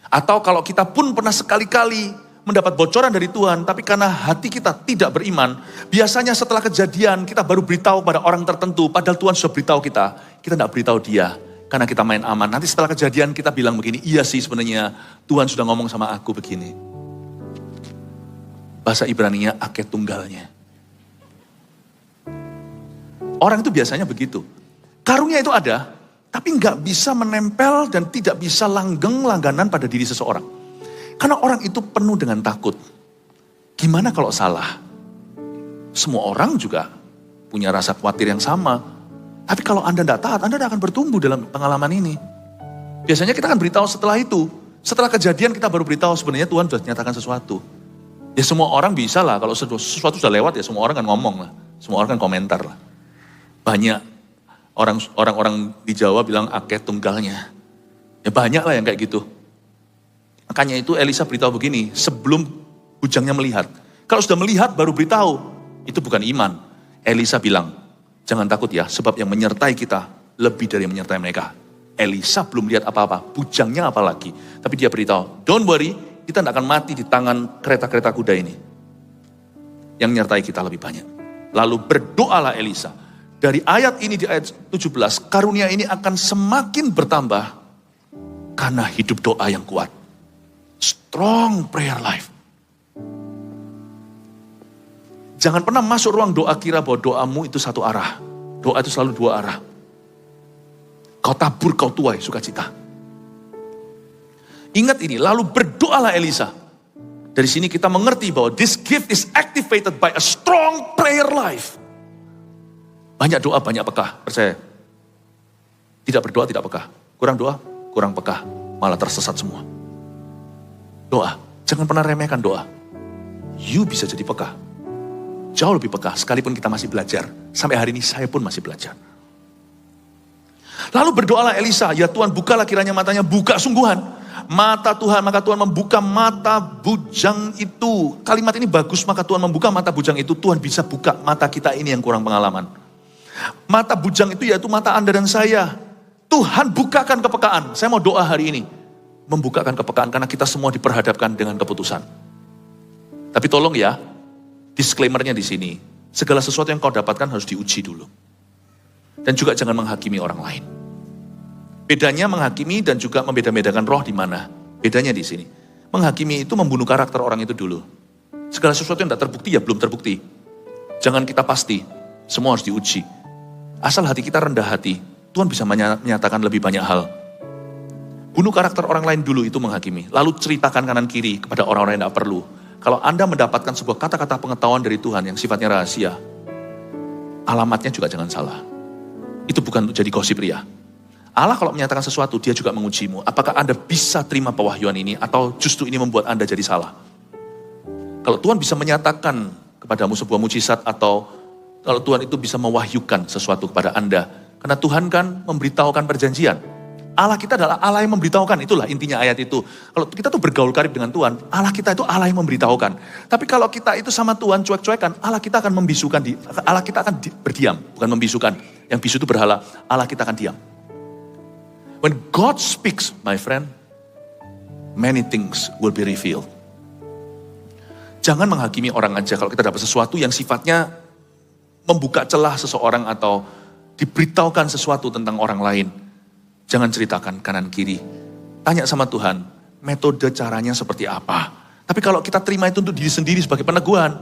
Atau kalau kita pun pernah sekali-kali mendapat bocoran dari Tuhan, tapi karena hati kita tidak beriman, biasanya setelah kejadian kita baru beritahu pada orang tertentu, padahal Tuhan sudah beritahu kita tidak beritahu dia, karena kita main aman. Nanti setelah kejadian kita bilang begini, iya sih sebenarnya Tuhan sudah ngomong sama aku begini. Bahasa Ibraninya aket tunggalnya. Orang itu biasanya begitu. Karunia itu ada, tapi nggak bisa menempel dan tidak bisa langganan pada diri seseorang. Karena orang itu penuh dengan takut. Gimana kalau salah? Semua orang juga punya rasa khawatir yang sama. Tapi kalau Anda tidak taat, Anda tidak akan bertumbuh dalam pengalaman ini. Biasanya kita akan beritahu setelah itu. Setelah kejadian kita baru beritahu sebenarnya Tuhan sudah nyatakan sesuatu. Ya semua orang bisa lah, kalau sesuatu sudah lewat ya semua orang kan ngomong lah. Semua orang kan komentar lah. Banyak orang-orang di Jawa bilang akeh tunggalnya. Ya banyak lah yang kayak gitu. Makanya itu Elisa beritahu begini, sebelum bujangnya melihat. Kalau sudah melihat baru beritahu, itu bukan iman. Elisa bilang, jangan takut ya, sebab yang menyertai kita lebih dari yang menyertai mereka. Elisa belum lihat apa-apa, bujangnya apa lagi. Tapi dia beritahu, don't worry, kita tidak akan mati di tangan kereta-kereta kuda ini. Yang menyertai kita lebih banyak. Lalu berdoalah Elisa. Dari ayat ini di ayat 17, karunia ini akan semakin bertambah karena hidup doa yang kuat. Strong prayer life. Jangan pernah masuk ruang doa kira bahwa doamu itu satu arah. Doa itu selalu dua arah. Kau tabur, kau tuai, sukacita. Ingat ini, lalu berdoalah Elisa. Dari sini kita mengerti bahwa this gift is activated by a strong prayer life. Banyak doa, banyak pekah, percaya. Tidak berdoa, tidak pekah. Kurang doa, kurang pekah. Malah tersesat semua. Doa, jangan pernah remehkan doa. You bisa jadi pekah. Jauh lebih pekah, sekalipun kita masih belajar. Sampai hari ini saya pun masih belajar. Lalu berdoalah Elisa, ya Tuhan bukalah kiranya matanya, buka sungguhan. Mata Tuhan, maka Tuhan membuka mata bujang itu. Kalimat ini bagus, maka Tuhan membuka mata bujang itu. Tuhan bisa buka mata kita ini yang kurang pengalaman. Mata bujang itu yaitu mata Anda dan saya. Tuhan bukakan kepekaan. Saya mau doa hari ini. Membukakan kepekaan karena kita semua diperhadapkan dengan keputusan. Tapi tolong ya, disclaimer-nya di sini. Segala sesuatu yang kau dapatkan harus diuji dulu. Dan juga jangan menghakimi orang lain. Bedanya menghakimi dan juga membeda-bedakan roh di mana. Bedanya di sini. Menghakimi itu membunuh karakter orang itu dulu. Segala sesuatu yang tidak terbukti ya belum terbukti. Jangan kita pasti. Semua harus diuji. Asal hati kita rendah hati, Tuhan bisa menyatakan lebih banyak hal. Bunuh karakter orang lain dulu itu menghakimi. Lalu ceritakan kanan kiri kepada orang-orang yang tidak perlu. Kalau Anda mendapatkan sebuah kata-kata pengetahuan dari Tuhan yang sifatnya rahasia, alamatnya juga jangan salah. Itu bukan untuk jadi gosip ria. Allah kalau menyatakan sesuatu, dia juga mengujimu. Apakah Anda bisa terima pewahyuan ini atau justru ini membuat Anda jadi salah? Kalau Tuhan bisa menyatakan kepadamu sebuah mujizat atau kalau Tuhan itu bisa mewahyukan sesuatu kepada Anda. Karena Tuhan kan memberitahukan perjanjian. Allah kita adalah Allah yang memberitahukan, itulah intinya ayat itu. Kalau kita tuh bergaul karib dengan Tuhan, Allah kita itu Allah yang memberitahukan. Tapi kalau kita itu sama Tuhan cuek-cuekan, Allah kita akan membisukan, Allah kita akan berdiam, bukan membisukan. Yang bisu itu berhala, Allah kita akan diam. When God speaks, my friend, many things will be revealed. Jangan menghakimi orang aja kalau kita dapat sesuatu yang sifatnya membuka celah seseorang atau diberitahukan sesuatu tentang orang lain. Jangan ceritakan kanan kiri. Tanya sama Tuhan, metode caranya seperti apa. Tapi kalau kita terima itu untuk diri sendiri sebagai peneguhan,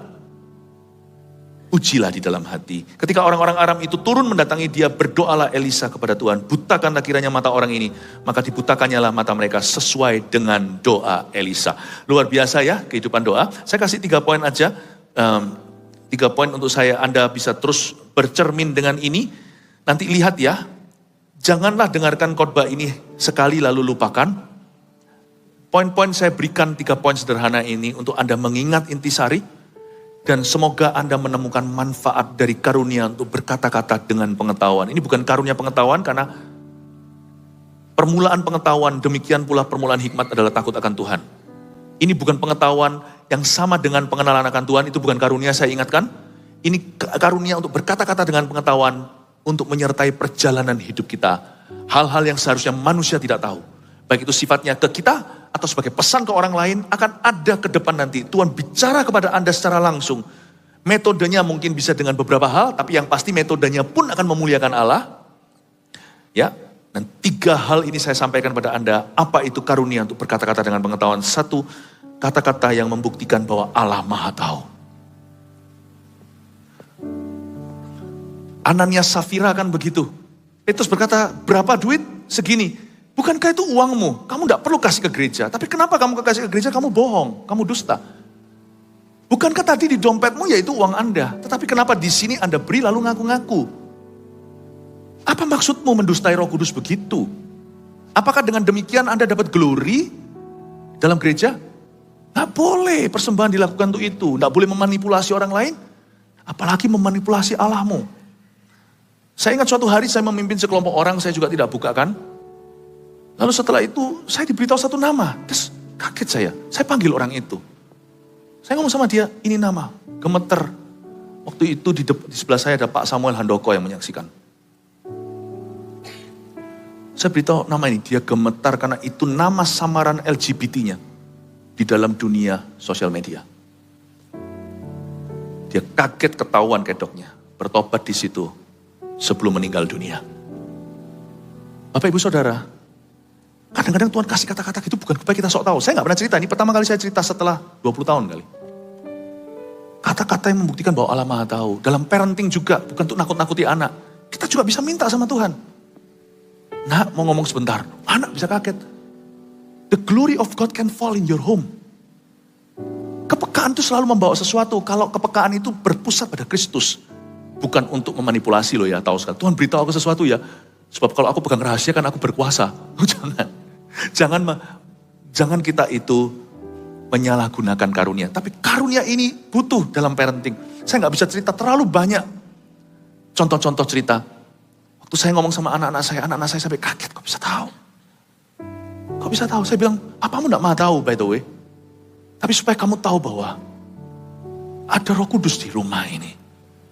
ujilah di dalam hati. Ketika orang-orang Aram itu turun mendatangi dia, berdoalah Elisa kepada Tuhan. Butakanlah kiranya mata orang ini. Maka dibutakannya lah mata mereka sesuai dengan doa Elisa. Luar biasa ya kehidupan doa. Saya kasih 3 poin aja. 3 poin untuk saya, Anda bisa terus bercermin dengan ini. Nanti lihat ya. Janganlah dengarkan khotbah ini sekali lalu lupakan. Poin-poin saya berikan 3 poin sederhana ini untuk Anda mengingat intisari. Dan semoga Anda menemukan manfaat dari karunia untuk berkata-kata dengan pengetahuan. Ini bukan karunia pengetahuan karena permulaan pengetahuan, demikian pula permulaan hikmat adalah takut akan Tuhan. Ini bukan pengetahuan yang sama dengan pengenalan akan Tuhan, itu bukan karunia, saya ingatkan. Ini karunia untuk berkata-kata dengan pengetahuan, untuk menyertai perjalanan hidup kita. Hal-hal yang seharusnya manusia tidak tahu. Baik itu sifatnya ke kita, atau sebagai pesan ke orang lain, akan ada ke depan nanti. Tuhan bicara kepada Anda secara langsung. Metodenya mungkin bisa dengan beberapa hal, tapi yang pasti metodenya pun akan memuliakan Allah. Ya, dan 3 hal ini saya sampaikan pada Anda. Apa itu karunia untuk berkata-kata dengan pengetahuan? 1, kata-kata yang membuktikan bahwa Allah Maha Tahu. Ananias Safira kan begitu. Petrus berkata, berapa duit? Segini. Bukankah itu uangmu? Kamu tidak perlu kasih ke gereja. Tapi kenapa kamu kasih ke gereja? Kamu bohong, kamu dusta. Bukankah tadi di dompetmu yaitu uang Anda? Tetapi kenapa di sini Anda beri lalu ngaku-ngaku? Apa maksudmu mendustai Roh Kudus begitu? Apakah dengan demikian Anda dapat glory dalam gereja? Nggak boleh persembahan dilakukan untuk itu. Nggak boleh memanipulasi orang lain, apalagi memanipulasi Allahmu. Saya ingat suatu hari saya memimpin sekelompok orang, saya juga tidak bukakan. Lalu setelah itu saya diberitahu satu nama. Terus kaget saya panggil orang itu. Saya ngomong sama dia, ini nama, gemeter. Waktu itu di sebelah saya ada Pak Samuel Handoko yang menyaksikan. Saya beritahu nama ini, dia gemetar karena itu nama samaran LGBT-nya di dalam dunia sosial media. Dia kaget ketahuan kedoknya, bertobat di situ sebelum meninggal dunia. Bapak Ibu Saudara, kadang-kadang Tuhan kasih kata-kata gitu bukan supaya kita sok tahu. Saya gak pernah cerita, ini pertama kali saya cerita setelah 20 tahun kali. Kata-kata yang membuktikan bahwa Allah Maha Tahu. Dalam parenting juga, bukan untuk nakut-nakuti anak. Kita juga bisa minta sama Tuhan. Nak, mau ngomong sebentar. Anak bisa kaget. The glory of God can fall in your home. Kepekaan itu selalu membawa sesuatu. Kalau kepekaan itu berpusat pada Kristus. Bukan untuk memanipulasi loh ya, tahu sekali. Tuhan beritahu aku sesuatu ya. Sebab kalau aku pegang rahasia kan aku berkuasa. Jangan kita itu menyalahgunakan karunia. Tapi karunia ini butuh dalam parenting. Saya gak bisa cerita terlalu banyak contoh-contoh cerita. Waktu saya ngomong sama anak-anak saya sampai kaget. Kok bisa tahu? Kok bisa tahu? Saya bilang, papamu gak maha tahu by the way. Tapi supaya kamu tahu bahwa ada Roh Kudus di rumah ini.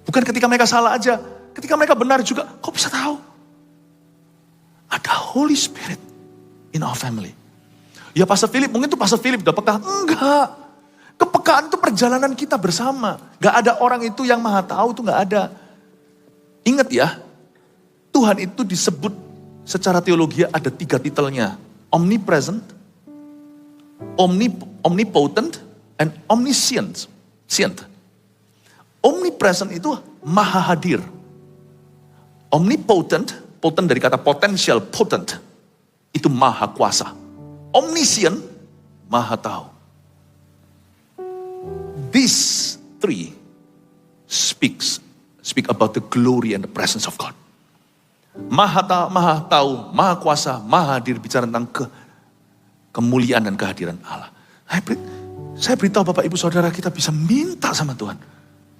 Bukan ketika mereka salah aja. Ketika mereka benar juga. Kok bisa tahu? Ada Holy Spirit in our family. Ya Pastor Philip, mungkin tuh Pastor Philip udah peka. Enggak. Kepekaan itu perjalanan kita bersama. Gak ada orang itu yang maha tahu, itu gak ada. Ingat ya, Tuhan itu disebut secara teologi ada 3 titelnya. Omnipresent, omnipotent, and omniscient. Omnipresent itu maha hadir. Omnipotent, potent dari kata potential, potent. Itu maha kuasa. Omniscient, maha tahu. These 3 speak about the glory and the presence of God. Maha tahu, maha kuasa, maha hadir, bicara tentang kemuliaan dan kehadiran Allah. Saya beritahu Bapak Ibu Saudara, kita bisa minta sama Tuhan.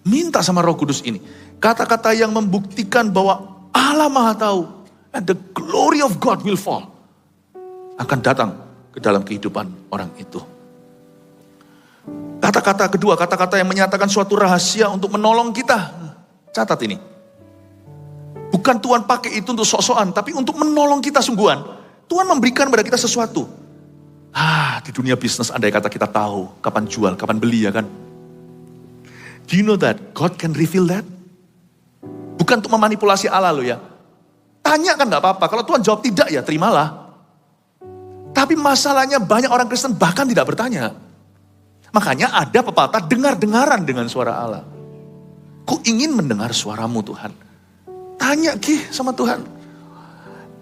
Minta sama Roh Kudus ini. Kata-kata yang membuktikan bahwa Allah maha tahu. And the glory of God will fall. Akan datang ke dalam kehidupan orang itu. Kata-kata kedua, kata-kata yang menyatakan suatu rahasia untuk menolong kita. Catat ini. Bukan Tuhan pakai itu untuk sok-sokan, tapi untuk menolong kita sungguhan. Tuhan memberikan kepada kita sesuatu. Di dunia bisnis andai kata kita tahu kapan jual, kapan beli ya kan. Do you know that God can reveal that? Bukan untuk memanipulasi Allah loh ya. Tanya kan gak apa-apa, kalau Tuhan jawab tidak ya terimalah. Tapi masalahnya banyak orang Kristen bahkan tidak bertanya. Makanya ada pepatah dengar-dengaran dengan suara Allah. Ku ingin mendengar suaramu Tuhan. Tanya sama Tuhan.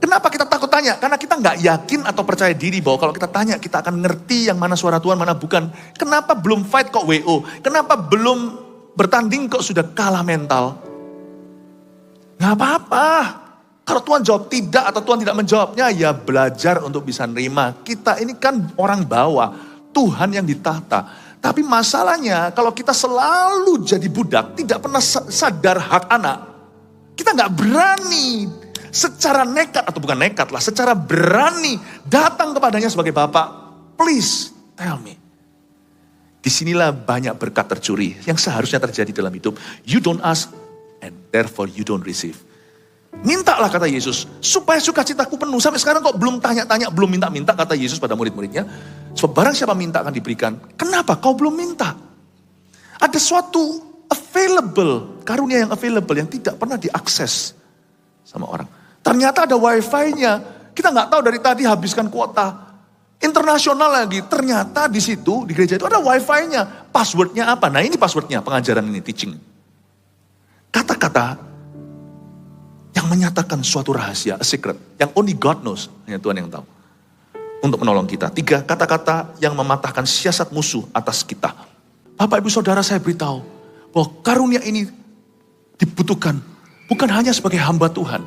Kenapa kita takut tanya? Karena kita gak yakin atau percaya diri bahwa kalau kita tanya kita akan ngerti yang mana suara Tuhan, mana bukan. Kenapa belum fight kok WO? Kenapa belum bertanding kok sudah kalah mental? Gak apa-apa. Kalau Tuhan jawab tidak atau Tuhan tidak menjawabnya, ya belajar untuk bisa nerima. Kita ini kan orang bawah, Tuhan yang ditata. Tapi masalahnya kalau kita selalu jadi budak, tidak pernah sadar hak anak. Kita gak berani secara nekat, atau bukan nekat lah, secara berani datang kepadanya sebagai Bapak. Please tell me. Disinilah banyak berkat tercuri yang seharusnya terjadi dalam hidup. You don't ask and therefore you don't receive. Mintalah kata Yesus, supaya sukacitaku penuh. Sampai sekarang kok belum tanya-tanya, belum minta-minta kata Yesus pada murid-muridnya. Sebab barang siapa minta akan diberikan. Kenapa kau belum minta? Ada suatu available, karunia yang available yang tidak pernah diakses sama orang. Ternyata ada wifi-nya. Kita nggak tahu dari tadi habiskan kuota. Internasional lagi, ternyata di situ, di gereja itu ada wifi-nya. Passwordnya apa? Nah ini passwordnya, pengajaran ini, teaching. Kata-kata yang menyatakan suatu rahasia, a secret, yang only God knows, hanya Tuhan yang tahu. Untuk menolong kita. 3 kata-kata yang mematahkan siasat musuh atas kita. Bapak Ibu Saudara, saya beritahu bahwa karunia ini dibutuhkan bukan hanya sebagai hamba Tuhan,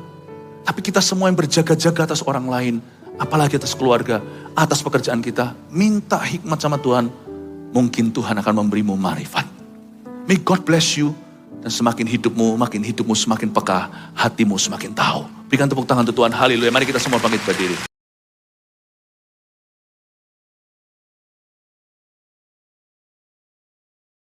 tapi kita semua yang berjaga-jaga atas orang lain, apalagi atas keluarga, atas pekerjaan kita. Minta hikmat sama Tuhan mungkin Tuhan akan memberimu marifat. May God bless you. Dan semakin hidupmu semakin peka, hatimu semakin tahu. Berikan tepuk tangan untuk Tuhan, haleluya. Mari kita semua bangkit berdiri.